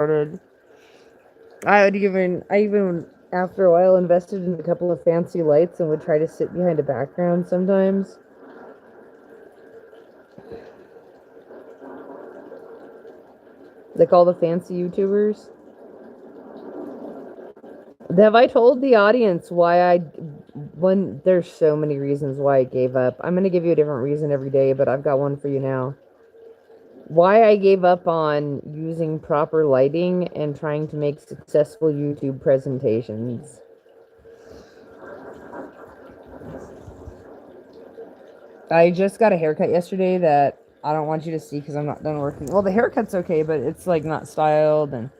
started. I even after a while invested in a couple of fancy lights and would try to sit behind a background sometimes. Like all the fancy YouTubers. Have I told the audience there's so many reasons why I gave up. I'm going to give you a different reason every day, but I've got one for you now. Why I gave up on using proper lighting and trying to make successful YouTube presentations. I just got a haircut yesterday that I don't want you to see because I'm not done working. Well, the haircut's okay, but it's like not styled, and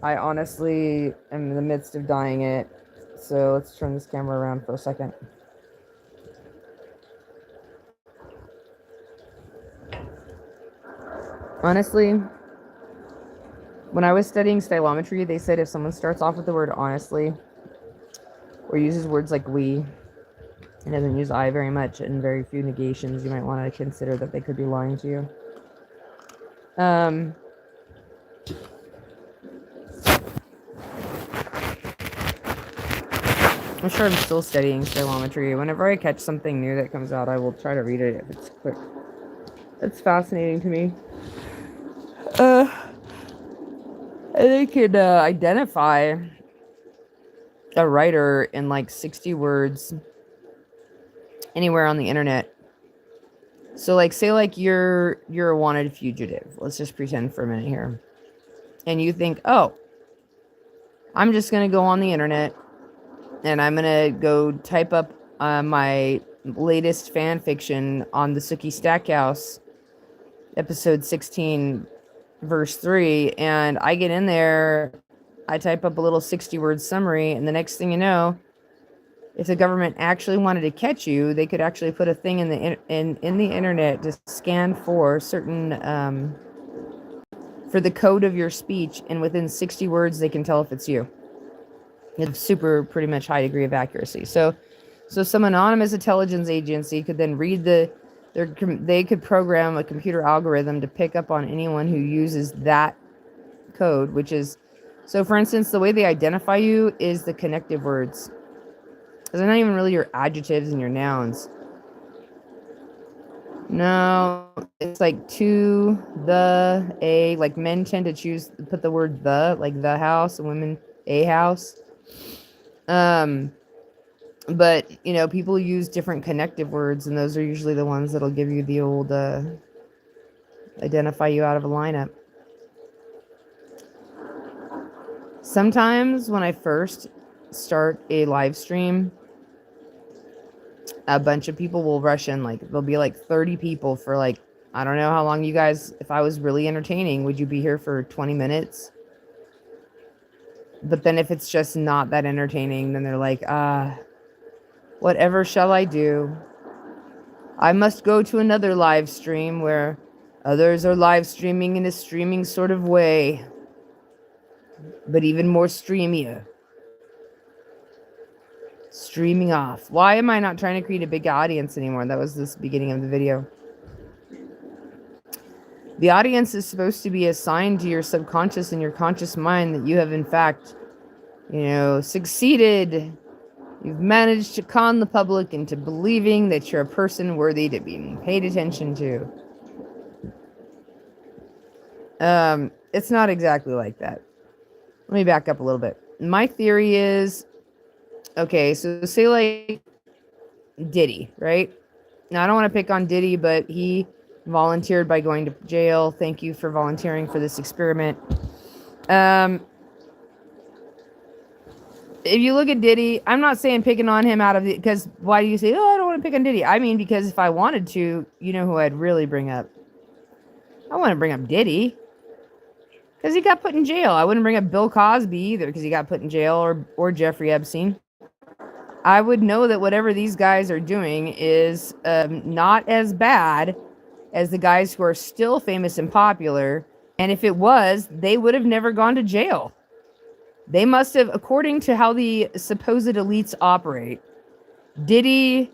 I honestly am in the midst of dyeing it. So let's turn this camera around for a second. Honestly, when I was studying stylometry, they said if someone starts off with the word honestly or uses words like we and doesn't use I very much and very few negations, you might want to consider that they could be lying to you. I'm sure I'm still studying stylometry. Whenever I catch something new that comes out, I will try to read it if it's quick. It's fascinating to me. They could identify a writer in like 60 words anywhere on the internet. So like say like you're a wanted fugitive. Let's just pretend for a minute here. And you think, "Oh, I'm just going to go on the internet and I'm going to go type up my latest fan fiction on the Sookie Stackhouse episode 16 verse 3, and I get in there, I type up a little 60-word summary, and the next thing you know, if the government actually wanted to catch you, they could actually put a thing in the internet to scan for certain for the code of your speech, and within 60 words they can tell if it's you. It's pretty much high degree of accuracy. So some anonymous intelligence agency could then read they could program a computer algorithm to pick up on anyone who uses that code, which is, so for instance, the way they identify you is the connective words. Because they're not even really your adjectives and your nouns. No, it's like to, the, a, like men tend to put the word the, like the house, and women a house. But, you know, people use different connective words, and those are usually the ones that'll give you the old, identify you out of a lineup. Sometimes when I first start a live stream, a bunch of people will rush in. Like, there'll be like 30 people for like, I don't know how long you guys, if I was really entertaining, would you be here for 20 minutes? But then if it's just not that entertaining, then they're like, whatever shall I do? I must go to another live stream where others are live streaming in a streaming sort of way, but even more streamier. Streaming off. Why am I not trying to create a big audience anymore? That was this beginning of the video. The audience is supposed to be assigned to your subconscious and your conscious mind that you have in fact, succeeded. You've managed to con the public into believing that you're a person worthy to be paid attention to. It's not exactly like that. Let me back up a little bit. My theory is, okay, so say like Diddy, right? Now, I don't want to pick on Diddy, but he volunteered by going to jail. Thank you for volunteering for this experiment. If you look at Diddy, I'm not saying picking on him out of it, because why do you say, oh, I don't want to pick on Diddy? I mean, because if I wanted to, you know who I'd really bring up? I want to bring up Diddy, because he got put in jail. I wouldn't bring up Bill Cosby either, because he got put in jail, or Jeffrey Epstein. I would know that whatever these guys are doing is not as bad as the guys who are still famous and popular. And if it was, they would have never gone to jail. They must have, according to how the supposed elites operate, Diddy,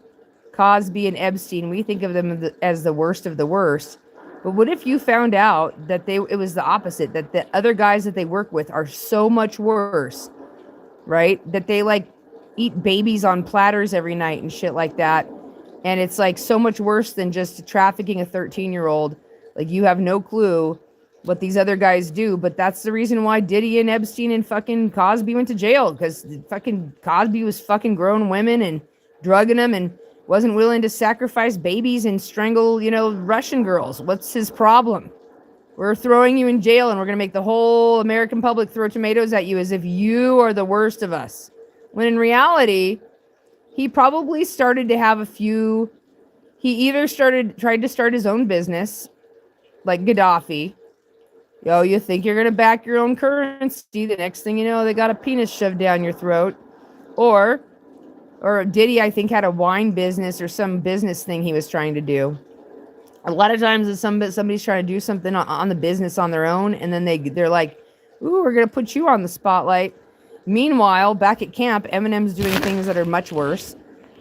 Cosby, and Epstein, we think of them as the worst of the worst. But what if you found out that it was the opposite, that the other guys that they work with are so much worse, right? That they like eat babies on platters every night and shit like that. And it's like so much worse than just trafficking a 13-year-old. Like you have no clue what these other guys do, but that's the reason why Diddy and Epstein and fucking Cosby went to jail, because fucking Cosby was fucking grown women and drugging them and wasn't willing to sacrifice babies and strangle, Russian girls. What's his problem? We're throwing you in jail and we're going to make the whole American public throw tomatoes at you as if you are the worst of us. When in reality, he probably started to have he either tried to start his own business, like Gaddafi. You think you're going to back your own currency. The next thing you know, they got a penis shoved down your throat. Or Diddy, I think, had a wine business or some business thing he was trying to do. A lot of times somebody's trying to do something on the business on their own, and then they're like, ooh, we're going to put you on the spotlight. Meanwhile, back at camp, Eminem's doing things that are much worse.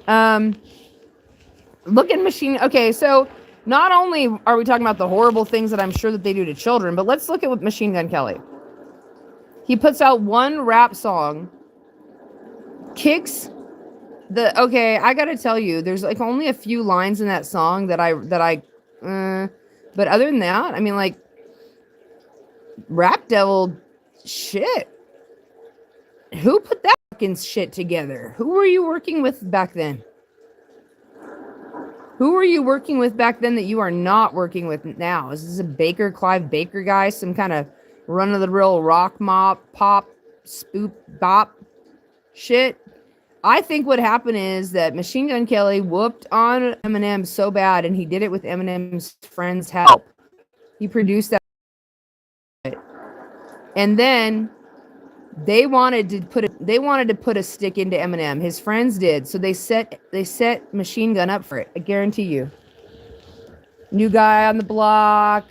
Look at Machine... Okay, so... Not only are we talking about the horrible things that I'm sure that they do to children, but let's look at what Machine Gun Kelly. He puts out one rap song, kicks okay, I gotta tell you, there's like only a few lines in that song but other than that, I mean, like, Rap Devil, shit. Who put that fucking shit together? Who were you working with back then? Who were you working with back then that you are not working with now? Is this a Clive Baker guy? Some kind of run-of-the-mill rock pop, spoop, bop shit? I think what happened is that Machine Gun Kelly whooped on Eminem so bad, and he did it with Eminem's friend's help. He produced that. And then they wanted to put a stick into Eminem. His friends did. So they set Machine Gun up for it. I guarantee you. New guy on the block.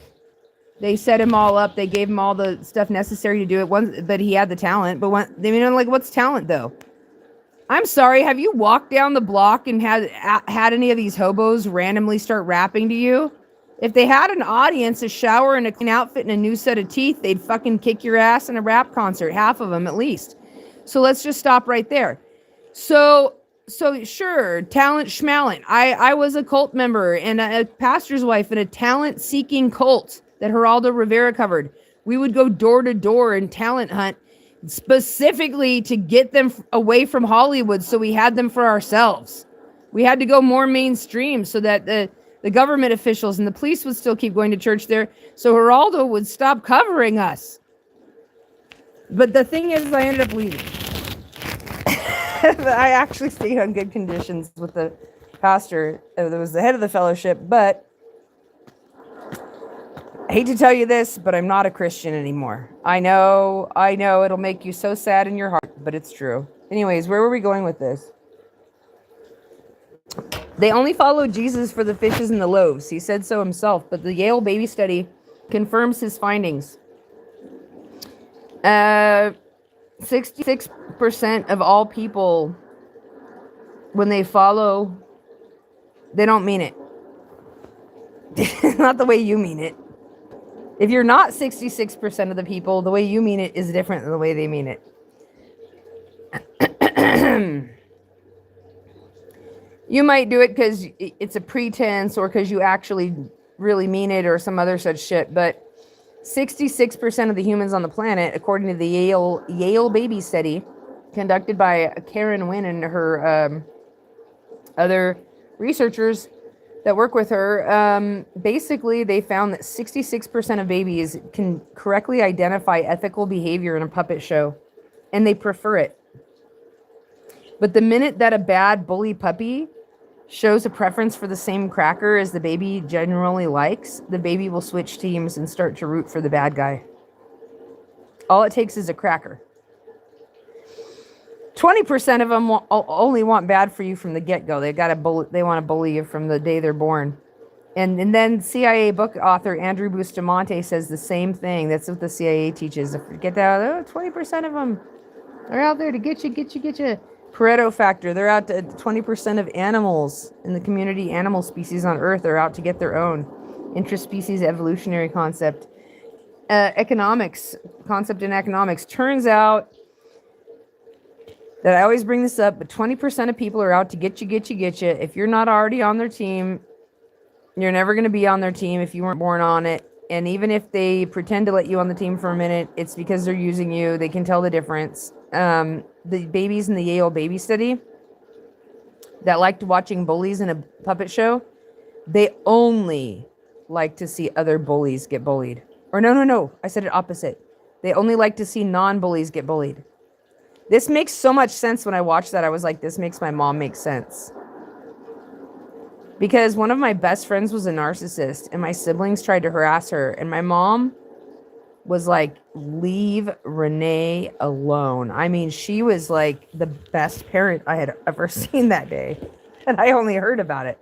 They set him all up. They gave him all the stuff necessary to do it. But he had the talent. But what's talent though? I'm sorry. Have you walked down the block and had any of these hobos randomly start rapping to you? If they had an audience, a shower, and a clean outfit, and a new set of teeth, they'd fucking kick your ass in a rap concert. Half of them, at least. So let's just stop right there. So sure, talent schmalent. I was a cult member and a pastor's wife in a talent-seeking cult that Geraldo Rivera covered. We would go door to door and talent hunt specifically to get them away from Hollywood, so we had them for ourselves. We had to go more mainstream so that the government officials and the police would still keep going to church there, so Geraldo would stop covering us. But the thing is, I ended up leaving. I actually stayed on good conditions with the pastor that was the head of the fellowship, but I hate to tell you this, but I'm not a Christian anymore. I know, it'll make you so sad in your heart, but it's true. Anyways, where were we going with this? They only followed Jesus for the fishes and the loaves. He said so himself, but the Yale baby study confirms his findings. 66% of all people, when they follow, they don't mean it. Not the way you mean it. If you're not 66% of the people, the way you mean it is different than the way they mean it. You might do it because it's a pretense or because you actually really mean it or some other such shit, but 66% of the humans on the planet, according to the Yale baby study conducted by Karen Wynn and her other researchers that work with her, basically they found that 66% of babies can correctly identify ethical behavior in a puppet show, and they prefer it. But the minute that a bad bully puppy shows a preference for the same cracker as the baby generally likes, the baby will switch teams and start to root for the bad guy. All it takes is a cracker. 20% of them only want bad for you from the get-go. They want to bully you from the day they're born. And then CIA book author Andrew Bustamante says the same thing. That's what the CIA teaches. Get that, 20% of them are out there to get you. Pareto factor. They're out to 20% of animals in the community, animal species on Earth are out to get their own. Interspecies evolutionary concept. Economics. Concept in economics. Turns out that I always bring this up, but 20% of people are out to get you. If you're not already on their team, you're never going to be on their team if you weren't born on it. And even if they pretend to let you on the team for a minute, it's because they're using you. They can tell the difference. The babies in the Yale baby study that liked watching bullies in a puppet show, they only like to see other bullies get bullied. Or no. I said it opposite. They only like to see non-bullies get bullied. This makes so much sense. When I watched that, I was like, this makes my mom make sense. Because one of my best friends was a narcissist, and my siblings tried to harass her, and my mom was like, leave Renee alone. I mean, she was like the best parent I had ever seen that day, and I only heard about it.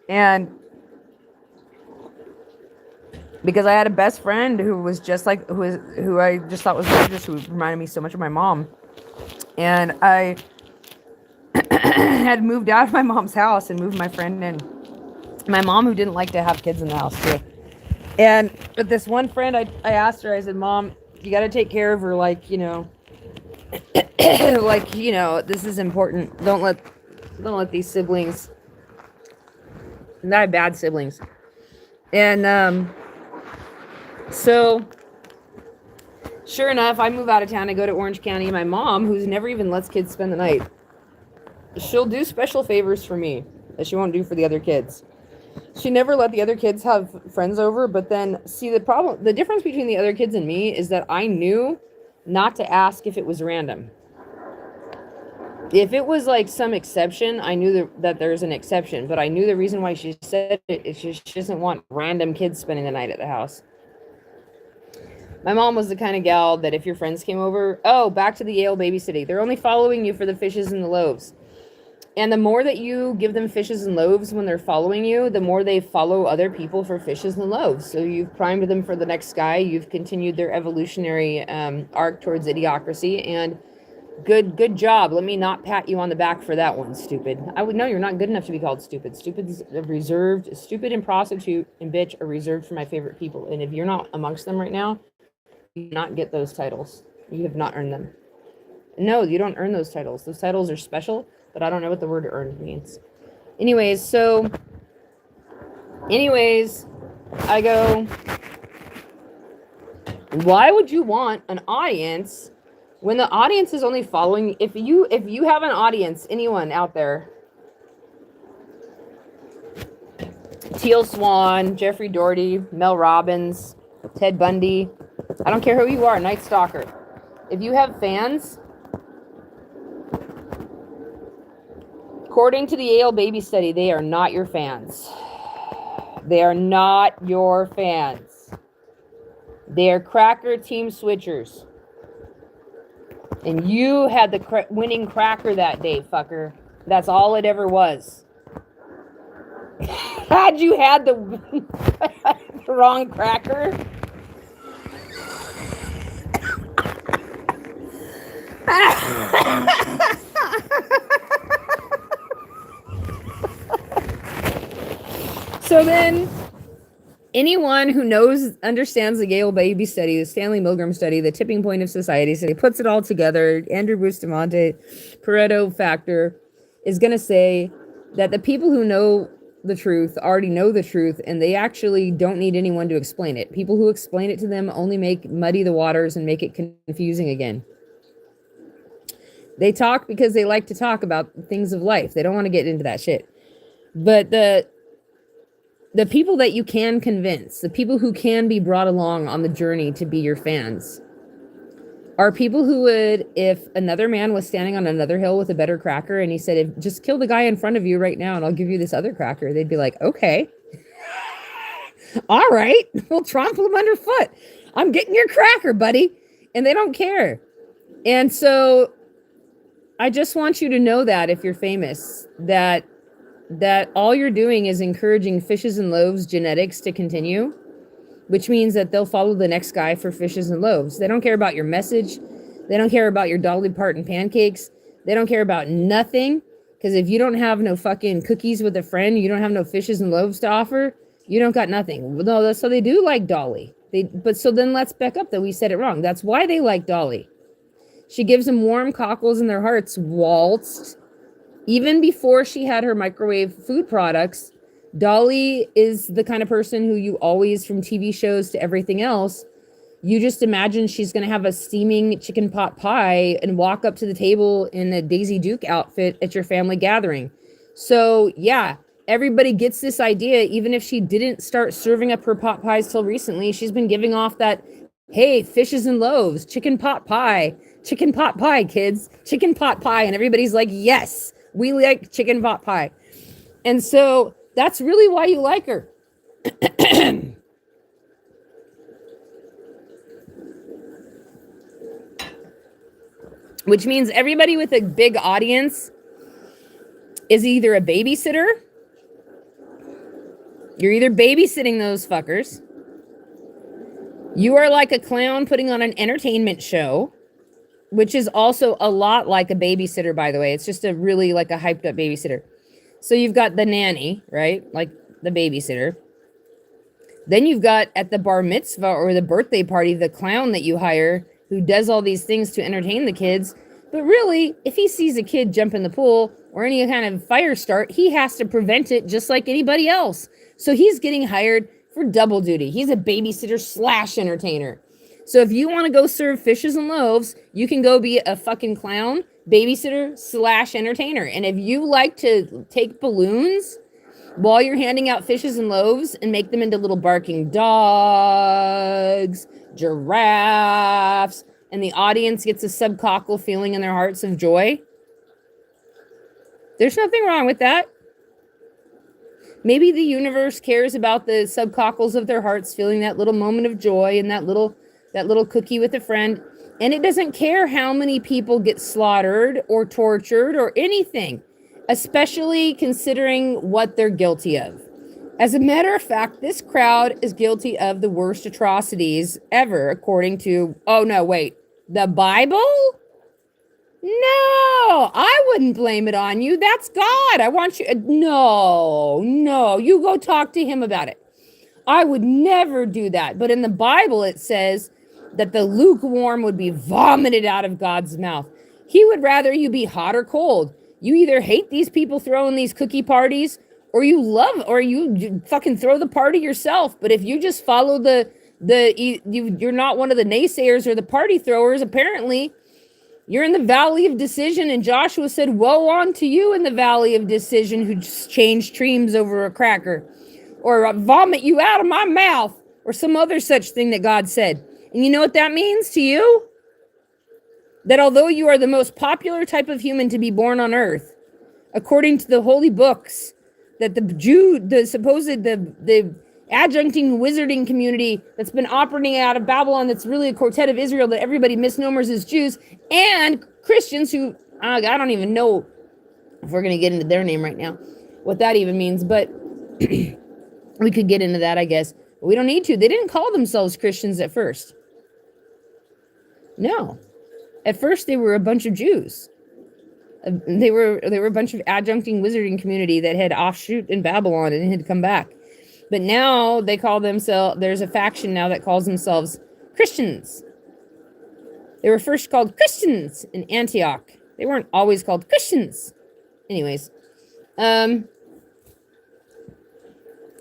And because I had a best friend who was just like, who I just thought was gorgeous, who reminded me so much of my mom. And I had moved out of my mom's house and moved my friend in. My mom, who didn't like to have kids in the house too. And but this one friend, I asked her, I said, Mom, you got to take care of her. Like, you know, like, you know, this is important. Don't let these siblings, not bad siblings. And, so sure enough, I move out of town. I go to Orange County. My mom, who's never even lets kids spend the night, she'll do special favors for me that she won't do for the other kids. She never let the other kids have friends over, but then, see, the difference between the other kids and me is that I knew not to ask if it was random. If it was like some exception, I knew that there's an exception, but I knew the reason why she said it is she doesn't want random kids spending the night at the house. My mom was the kind of gal that if your friends came over, oh, back to the Yale baby city. They're only following you for the fishes and the loaves. And the more that you give them fishes and loaves when they're following you, the more they follow other people for fishes and loaves. So you've primed them for the next guy. You've continued their evolutionary arc towards idiocracy. And good job. Let me not pat you on the back for that one, stupid. I would know you're not good enough to be called stupid. Stupid and prostitute and bitch are reserved for my favorite people. And if you're not amongst them right now, you do not get those titles. You have not earned them. No, you don't earn those titles. Those titles are special, but I don't know what the word earned means. Anyways, I go, why would you want an audience when the audience is only following? If you have an audience, anyone out there, Teal Swan, Jeffrey Doherty, Mel Robbins, Ted Bundy, I don't care who you are, Night Stalker. If you have fans, according to the Yale baby study, they are not your fans. They are not your fans. They are cracker team switchers. And you had the winning cracker that day, fucker. That's all it ever was. Had you had the wrong cracker? So then, anyone who understands the Yale baby study, the Stanley Milgram study, the tipping point of society, so he puts it all together, Andrew Bustamante, Pareto factor, is going to say that the people who know the truth already know the truth, and they actually don't need anyone to explain it. People who explain it to them only muddy the waters and make it confusing again. They talk because they like to talk about things of life. They don't want to get into that shit. But the people that you can convince, the people who can be brought along on the journey to be your fans, are people who would, if another man was standing on another hill with a better cracker and he said, just kill the guy in front of you right now and I'll give you this other cracker, they'd be like, okay. All right, we'll trample him underfoot. I'm getting your cracker, buddy. And they don't care. And so I just want you to know that if you're famous, that all you're doing is encouraging fishes and loaves genetics to continue, which means that they'll follow the next guy for fishes and loaves. They don't care about your message. They don't care about your Dolly Parton pancakes. They don't care about nothing. Because if you don't have no fucking cookies with a friend, you don't have no fishes and loaves to offer, You don't got nothing. No, so they do like Dolly. But so then let's back up that we said it wrong. That's why they like Dolly. She gives them warm cockles in their hearts, waltzed. Even before she had her microwave food products, Dolly is the kind of person who you always, from TV shows to everything else, you just imagine she's going to have a steaming chicken pot pie and walk up to the table in a Daisy Duke outfit at your family gathering. So yeah, everybody gets this idea. Even if she didn't start serving up her pot pies till recently, she's been giving off that, hey, fishes and loaves, chicken pot pie, kids, chicken pot pie. And everybody's like, yes, we like chicken pot pie. And so that's really why you like her. Which means everybody with a big audience is either a babysitter. You're either babysitting those fuckers. You are like a clown putting on an entertainment show, which is also a lot like a babysitter, by the way. It's just a really like a hyped up babysitter. So you've got the nanny, right? Like the babysitter. Then you've got at the bar mitzvah or the birthday party, the clown that you hire who does all these things to entertain the kids. But really, if he sees a kid jump in the pool or any kind of fire start, he has to prevent it just like anybody else. So he's getting hired for double duty. He's a babysitter / entertainer. So if you want to go serve fishes and loaves, you can go be a fucking clown, babysitter / entertainer. And if you like to take balloons while you're handing out fishes and loaves and make them into little barking dogs, giraffes, and the audience gets a subcockle feeling in their hearts of joy, there's nothing wrong with that. Maybe the universe cares about the subcockles of their hearts feeling that little moment of joy and that little cookie with a friend. And it doesn't care how many people get slaughtered or tortured or anything, especially considering what they're guilty of. As a matter of fact, this crowd is guilty of the worst atrocities ever, according to, oh no, wait, the Bible? No, I wouldn't blame it on you. That's God. I want you, no, you go talk to him about it. I would never do that. But in the Bible, it says that the lukewarm would be vomited out of God's mouth. He would rather you be hot or cold. You either hate these people throwing these cookie parties, or you love, or you fucking throw the party yourself. But if you just follow you're not one of the naysayers or the party throwers, apparently you're in the valley of decision. And Joshua said, woe unto you in the valley of decision who just changed streams over a cracker, or vomit you out of my mouth, or some other such thing that God said. And you know what that means to you? That although you are the most popular type of human to be born on earth, according to the holy books, that the adjuncting wizarding community that's been operating out of Babylon, that's really a quartet of Israel that everybody misnomers as Jews, and Christians who, I don't even know if we're going to get into their name right now, what that even means, but we could get into that, I guess. But we don't need to. They didn't call themselves Christians at first. No. At first, they were a bunch of Jews. They were a bunch of adjuncting wizarding community that had offshoot in Babylon and had come back. But now they call themselves, there's a faction now that calls themselves Christians. They were first called Christians in Antioch. They weren't always called Christians. Anyways, it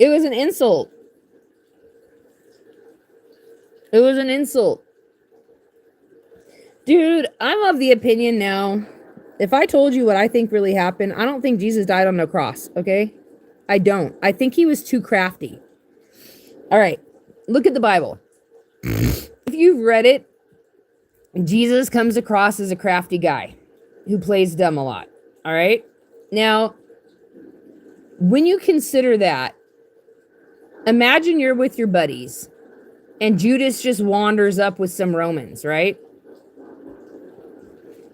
was an insult. It was an insult. Dude, I'm of the opinion now, if I told you what I think really happened, I don't think Jesus died on the cross, okay? I don't. I think he was too crafty. All right, look at the Bible. If you've read it, Jesus comes across as a crafty guy who plays dumb a lot, all right? Now, when you consider that, imagine you're with your buddies and Judas just wanders up with some Romans, right?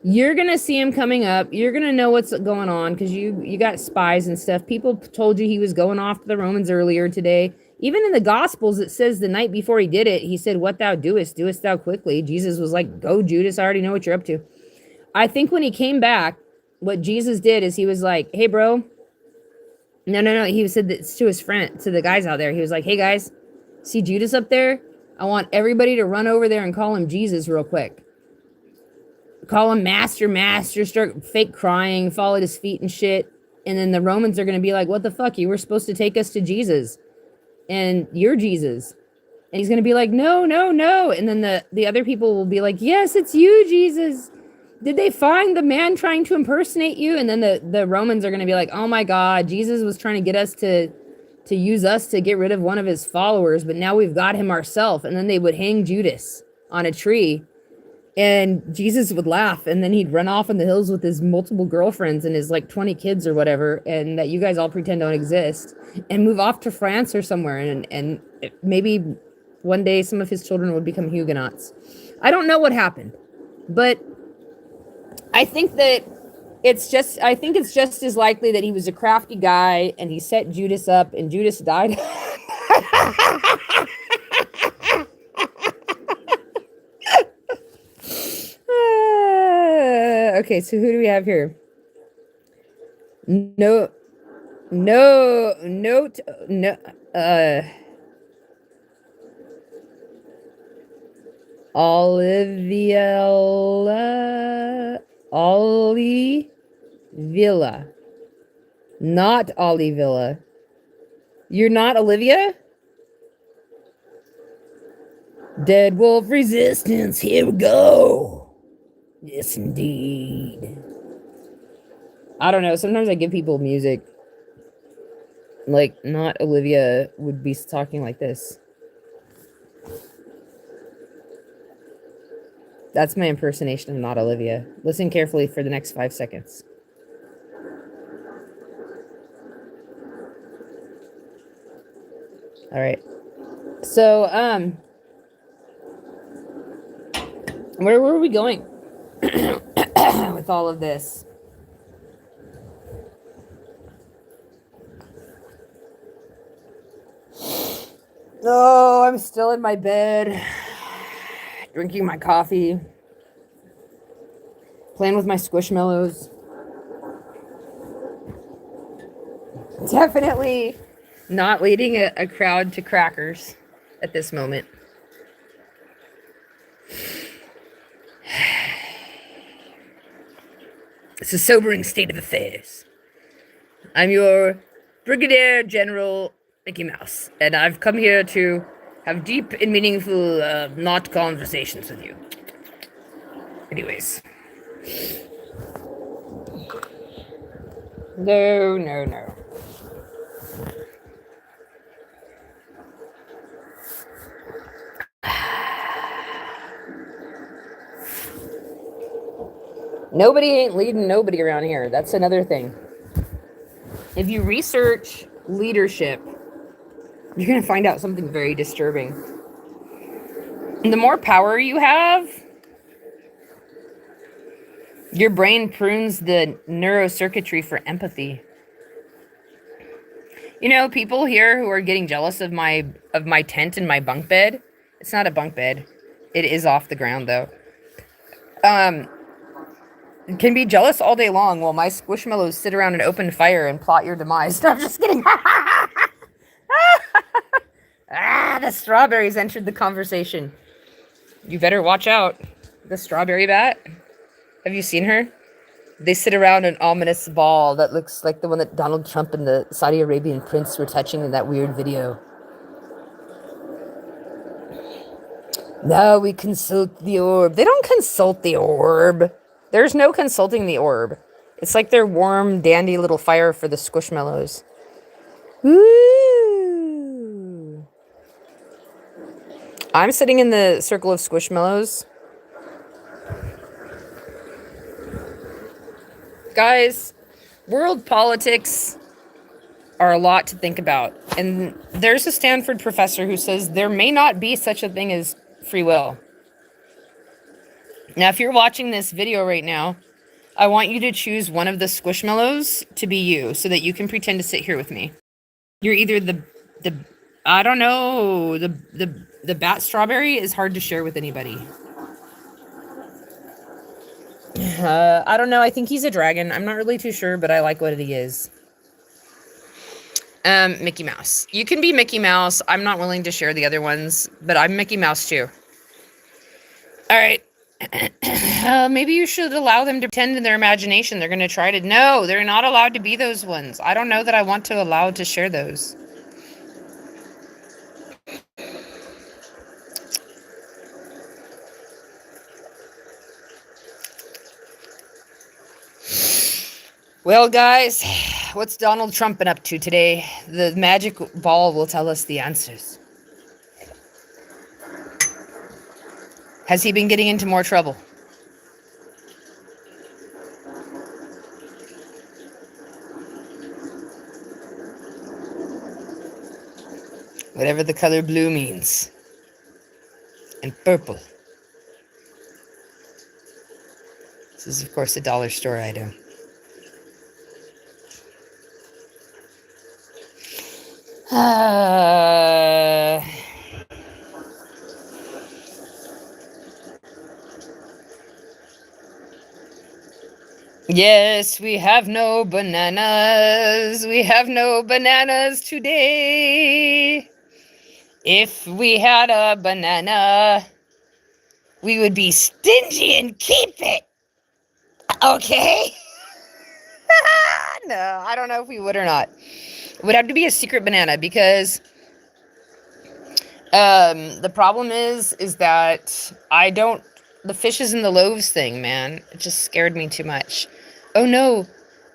You're going to see him coming up. You're going to know what's going on because you got spies and stuff. People told you he was going off to the Romans earlier today. Even in the Gospels, it says the night before he did it, he said, what thou doest thou quickly. Jesus was like, go, Judas, I already know what you're up to. I think when he came back, what Jesus did is he was like, hey, bro, No. He said this to his friend, to the guys out there. He was like, hey guys, see Judas up there? I want everybody to run over there and call him Jesus real quick. Call him master, master, start fake crying, fall at his feet and shit. And then the Romans are going to be like, what the fuck? You were supposed to take us to Jesus. And you're Jesus. And he's going to be like, no, no, no. And then the other people will be like, yes, it's you, Jesus. Did they find the man trying to impersonate you? And then the Romans are going to be like, oh my God, Jesus was trying to get us to use us to get rid of one of his followers, but now we've got him ourselves. And then they would hang Judas on a tree. And Jesus would laugh, and then he'd run off in the hills with his multiple girlfriends and his like 20 kids or whatever, and that you guys all pretend don't exist, and move off to France or somewhere, and maybe one day some of his children would become Huguenots. I don't know what happened, but I think it's just as likely that he was a crafty guy and he set Judas up and Judas died. Okay, so who do we have here? Olivilla. Not Olivilla. You're not Olivia? Dead Wolf Resistance, here we go. Yes, indeed. I don't know. Sometimes I give people music. Like, not Olivia would be talking like this. That's my impersonation of not Olivia. Listen carefully for the next 5 seconds. All right. So, where were we going with all of this? Oh, I'm still in my bed, drinking my coffee, playing with my squishmallows. Definitely not leading a crowd to crackers at this moment. It's a sobering state of affairs. I'm your Brigadier General Mickey Mouse, and I've come here to have deep and meaningful, not conversations with you. Anyways. No. Nobody ain't leading nobody around here. That's another thing. If you research leadership, you're going to find out something very disturbing. And the more power you have, your brain prunes the neurocircuitry for empathy. You know, people here who are getting jealous of my tent and my bunk bed. It's not a bunk bed. It is off the ground, though. Can be jealous all day long while my squishmallows sit around an open fire and plot your demise. No, I'm just kidding. The strawberries entered the conversation. You better watch out. The strawberry bat. Have you seen her? They sit around an ominous ball that looks like the one that Donald Trump and the Saudi Arabian prince were touching in that weird video. Now we consult the orb. They don't consult the orb. There's no consulting the orb. It's like their warm, dandy little fire for the squishmallows. Woo! I'm sitting in the circle of squishmallows. Guys, world politics are a lot to think about. And there's a Stanford professor who says there may not be such a thing as free will. Now, if you're watching this video right now, I want you to choose one of the squishmallows to be you so that you can pretend to sit here with me. You're either the I don't know, the bat strawberry is hard to share with anybody. I don't know. I think he's a dragon. I'm not really too sure, but I like what he is. Mickey Mouse. You can be Mickey Mouse. I'm not willing to share the other ones, but I'm Mickey Mouse too. All right. Maybe you should allow them to pretend in their imagination. They're going to try to... No, they're not allowed to be those ones. I don't know that I want to allow to share those. Well, guys, what's Donald Trump been up to today? The magic ball will tell us the answers. Has he been getting into more trouble? Whatever the color blue means. And purple. This is, of course, a dollar store item. Yes, we have no bananas. We have no bananas today. If we had a banana, we would be stingy and keep it. Okay? No, I don't know if we would or not. It would have to be a secret banana because the problem is that I don't... The fishes and the loaves thing, man. It just scared me too much. Oh no,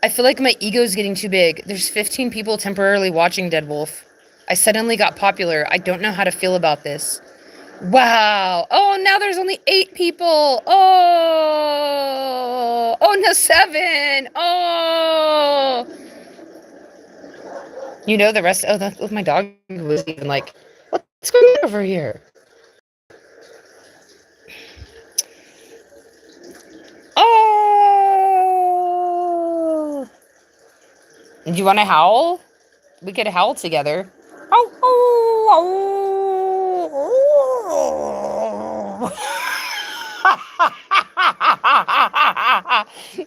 I feel like my ego's getting too big. There's 15 people temporarily watching Dead Wolf. I suddenly got popular. I don't know how to feel about this. Wow. Oh, now there's only 8 people. Oh. Oh, no, 7. Oh. You know the rest. Oh, my dog was even like, what's going on over here? Oh. Do you want to howl? We could howl together. Oh, oh, oh.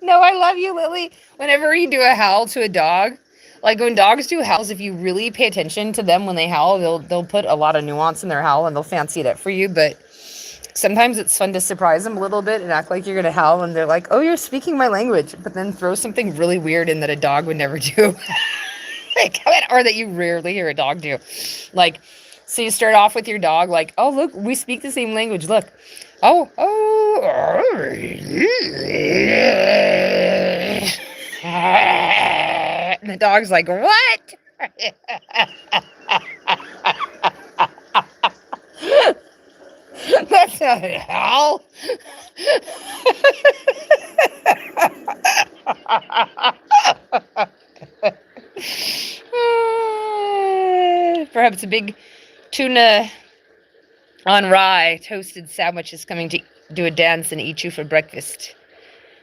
No, I love you, Lily. Whenever you do a howl to a dog, like when dogs do howls, if you really pay attention to them when they howl, they'll put a lot of nuance in their howl and they'll fancy it up for you. But sometimes it's fun to surprise them a little bit and act like you're gonna howl, and they're like, "Oh, you're speaking my language," but then throw something really weird in that a dog would never do. Or that you rarely hear a dog do. Like, so you start off with your dog like, oh, look, we speak the same language. Look. Oh. And the dog's like, what? That's not a howl. Perhaps a big tuna on rye toasted sandwich is coming to do a dance and eat you for breakfast.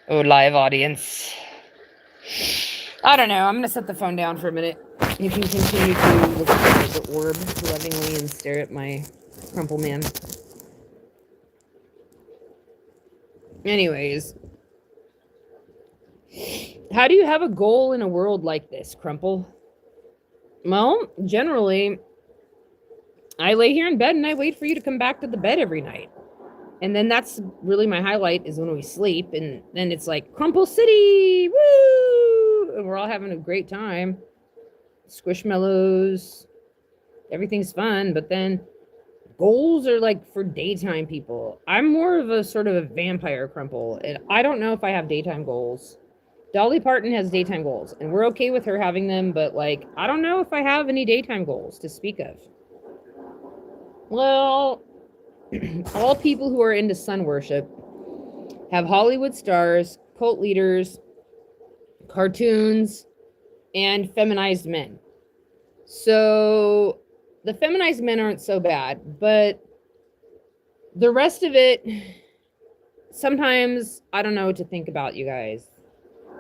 Oh, live audience. I don't know. I'm going to set the phone down for a minute. You can continue to look at the orb lovingly and stare at my crumple man. Anyways. How do you have a goal in a world like this, Crumple? Well, generally, I lay here in bed and I wait for you to come back to the bed every night. And then that's really my highlight, is when we sleep. And then it's like, Crumple City! Woo! And we're all having a great time. Squishmallows. Everything's fun. But then goals are like for daytime people. I'm more of a sort of a vampire, Crumple. And I don't know if I have daytime goals. Dolly Parton has daytime goals, and we're okay with her having them, but, like, I don't know if I have any daytime goals to speak of. Well, all people who are into sun worship have Hollywood stars, cult leaders, cartoons, and feminized men. So the feminized men aren't so bad, but the rest of it, sometimes I don't know what to think about, you guys.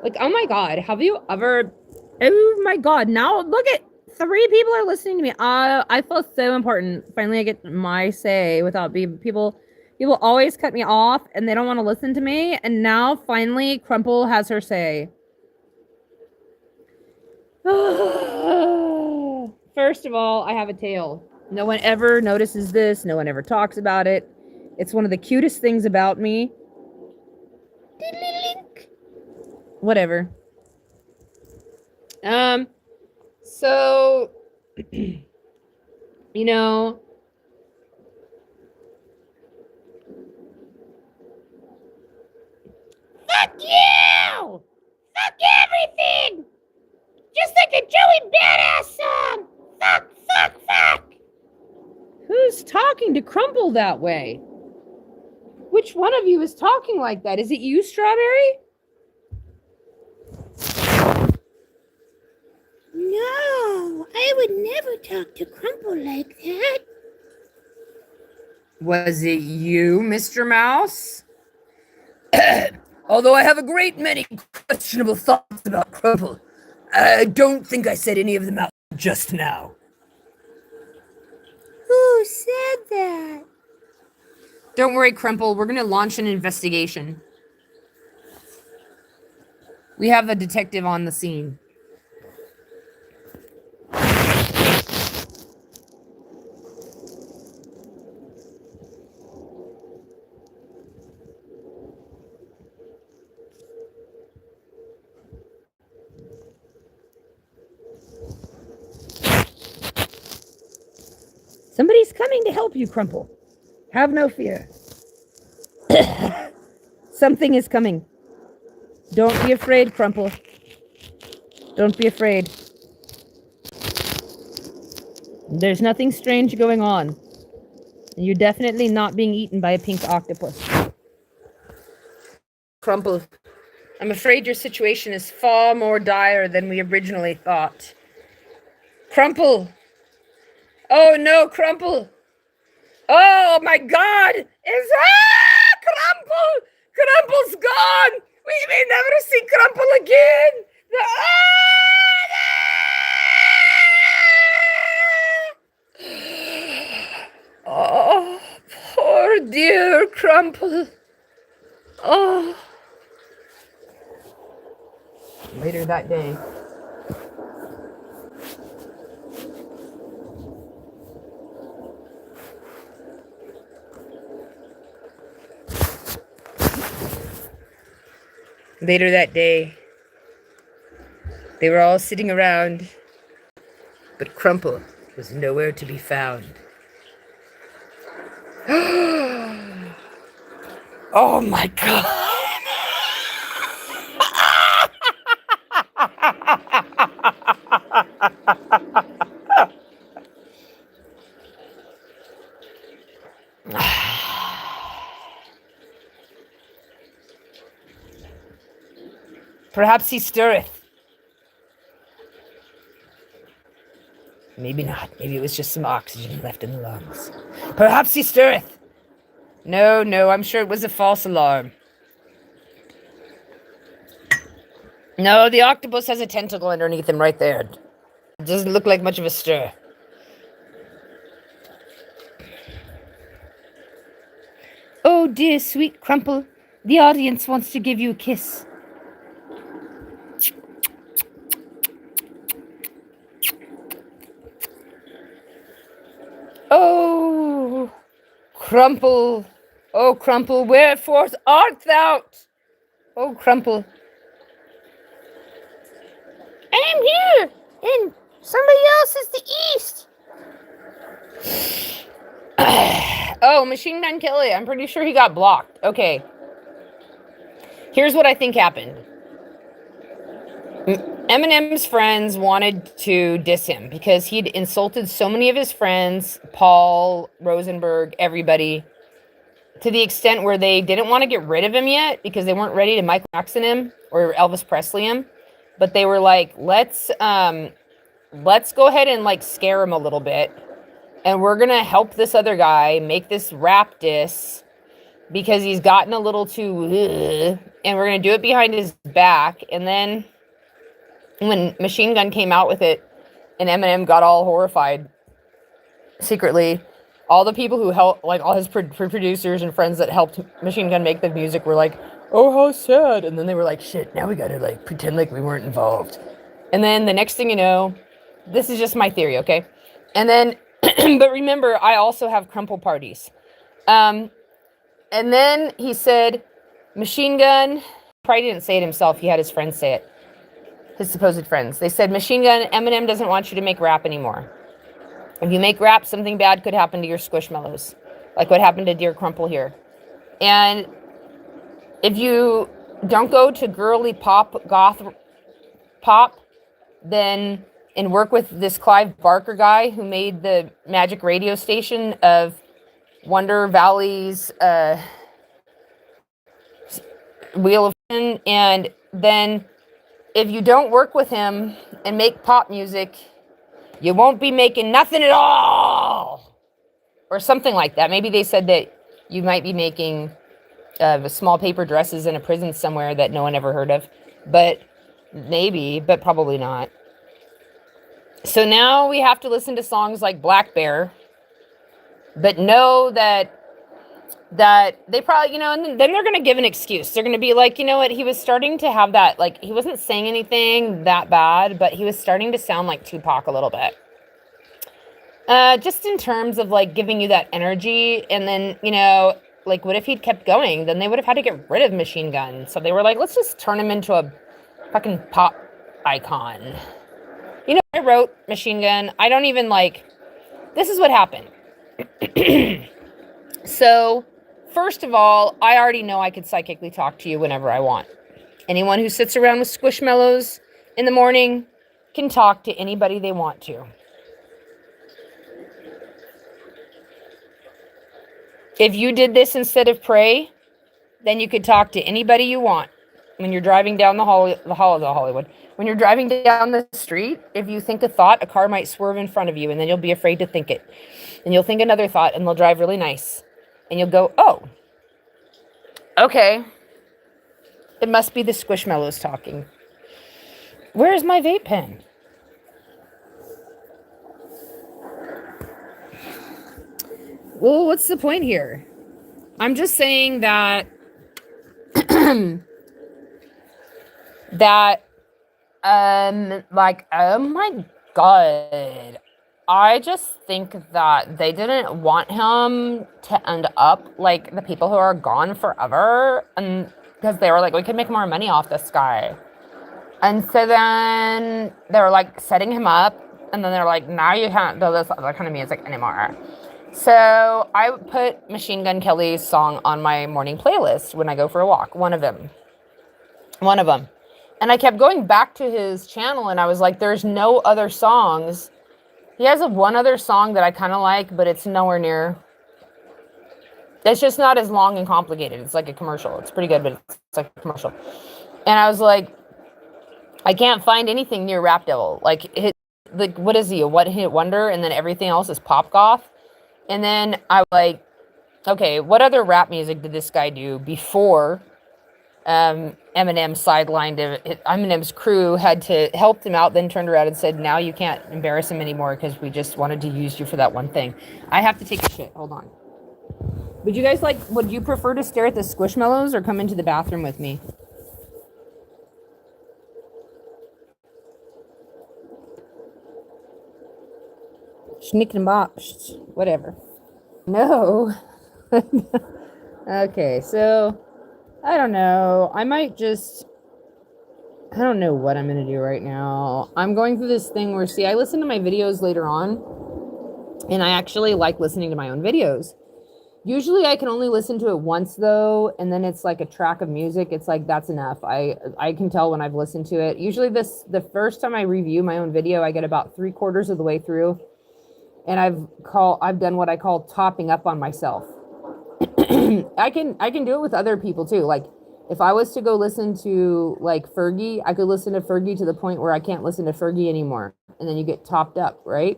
Like, oh my God, have you ever... Oh my God, now look at... 3 people are listening to me. I feel so important. Finally, I get my say without being... People always cut me off, and they don't want to listen to me. And now, finally, Crumple has her say. First of all, I have a tail. No one ever notices this. No one ever talks about it. It's one of the cutest things about me. Whatever. So, you know, fuck you! Fuck everything! Just like a Joey Badass song! Fuck, fuck, fuck! Who's talking to Crumple that way? Which one of you is talking like that? Is it you, Strawberry? No, I would never talk to Crumple like that. Was it you, Mr. Mouse? Although I have a great many questionable thoughts about Crumple, I don't think I said any of them out just now. Who said that? Don't worry, Crumple. We're going to launch an investigation. We have a detective on the scene. Somebody's coming to help you, Crumple. Have no fear. Something is coming. Don't be afraid, Crumple. Don't be afraid. There's nothing strange going on. You're definitely not being eaten by a pink octopus. Crumple, I'm afraid your situation is far more dire than we originally thought. Crumple! Oh no, Crumple! Oh my God! Crumple! Crumple's gone! We may never see Crumple again! Oh, poor dear Crumple. Oh. Later that day. Later that day, they were all sitting around, but Crumple was nowhere to be found. Oh my God! Perhaps he stirreth. Maybe not. Maybe it was just some oxygen left in the lungs. Perhaps he stirreth. No, I'm sure it was a false alarm. No, the octopus has a tentacle underneath him right there. It doesn't look like much of a stir. Oh, dear sweet Crumple. The audience wants to give you a kiss. Oh, Crumple. Oh, Crumple, wherefore art thou? Oh, Crumple. I am here, and somebody else is the east. Oh, Machine Gun Kelly. I'm pretty sure he got blocked. Okay. Here's what I think happened. Eminem's friends wanted to diss him because he'd insulted so many of his friends, Paul, Rosenberg, everybody, to the extent where they didn't want to get rid of him yet because they weren't ready to Michael Jackson him or Elvis Presley him. But they were like, let's go ahead and like scare him a little bit. And we're going to help this other guy make this rap diss because he's gotten a little too, and we're going to do it behind his back. And then when Machine Gun came out with it and Eminem got all horrified secretly, all the people who helped, like all his producers and friends that helped Machine Gun make the music were like, oh, how sad. And then they were like, shit, now we got to like pretend like we weren't involved. And then the next thing you know, This is just my theory, okay? And then, but remember, I also have crumple parties. And then he said, Machine Gun, probably didn't say it himself. He had his friends say it. His supposed friends. They said, Machine Gun, Eminem doesn't want you to make rap anymore. If you make rap, something bad could happen to your Squishmallows. Like what happened to Dear Crumple here. And if you don't go to girly pop, goth pop, then, and work with this Clive Barker guy who made the magic radio station of Wonder Valley's Wheel of Fortune, and then if you don't work with him and make pop music, you won't be making nothing at all, or something like that. Maybe they said that you might be making small paper dresses in a prison somewhere that no one ever heard of, but maybe, but probably not. So now we have to listen to songs like Black Bear, but know that they probably, you know, and then they're going to give an excuse. They're going to be like, you know what, he was starting to have that, like, he wasn't saying anything that bad, but he was starting to sound like Tupac a little bit. Just in terms of, like, giving you that energy, and then, you know, like, what if he'd kept going? Then they would have had to get rid of Machine Gun. So they were like, let's just turn him into a fucking pop icon. You know, I wrote Machine Gun. I don't even, like, this is what happened. So, first of all, I already know I could psychically talk to you whenever I want. Anyone who sits around with Squishmallows in the morning can talk to anybody they want to. If you did this instead of pray, then you could talk to anybody you want. When you're driving down the hall of Hollywood, when you're driving down the street, if you think a thought, a car might swerve in front of you, and then you'll be afraid to think it. And you'll think another thought, and they'll drive really nice. And you'll go, oh, okay. It must be the Squishmallows talking. Where is my vape pen? Well, what's the point here? I'm just saying that like, oh my God. I just think that they didn't want him to end up like the people who are gone forever, and because they were like, we could make more money off this guy. And so then they were like setting him up, and then they're like, now you can't do this other kind of music anymore. So I put Machine Gun Kelly's song on my morning playlist when I go for a walk. One of them. And I kept going back to his channel, and I was like, there's no other songs. He has one other song that I kind of like, but it's nowhere near. It's just not as long and complicated. It's like a commercial. It's pretty good, but it's like a commercial. And I was like, I can't find anything near Rap Devil. Like, what is he? A one-hit wonder? And then everything else is pop goth. And then I was like, okay, what other rap music did this guy do before Eminem sidelined him? Eminem's crew had to help him out, then turned around and said, now you can't embarrass him anymore because we just wanted to use you for that one thing. I have to take a shit. Hold on. Would you guys would you prefer to stare at the Squishmallows or come into the bathroom with me? Schnick and bop. Whatever. No. Okay, so I don't know. I don't know what I'm going to do right now. I'm going through this thing where, see, I listen to my videos later on, and I actually like listening to my own videos. Usually I can only listen to it once, though, and then it's like a track of music. It's like, that's enough. I can tell when I've listened to it. Usually the first time I review my own video, I get about 3/4 of the way through, and I've done what I call topping up on myself. I can do it with other people too. Like, if I was to go listen to like Fergie, I could listen to Fergie to the point where I can't listen to Fergie anymore. And then you get topped up, right?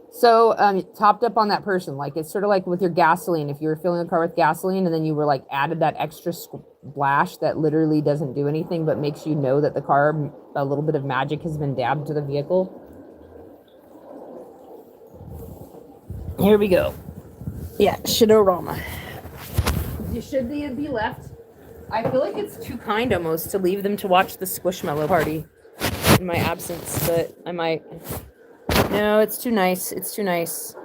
So topped up on that person. Like, it's sort of like with your gasoline. If you were filling a car with gasoline and then you were like added that extra splash that literally doesn't do anything but makes you know that the car, a little bit of magic has been dabbed to the vehicle. Here we go. Yeah, shitorama. Should they be left? I feel like it's too kind almost to leave them to watch the Squishmallow party. in my absence, but I might. No, it's too nice. It's too nice.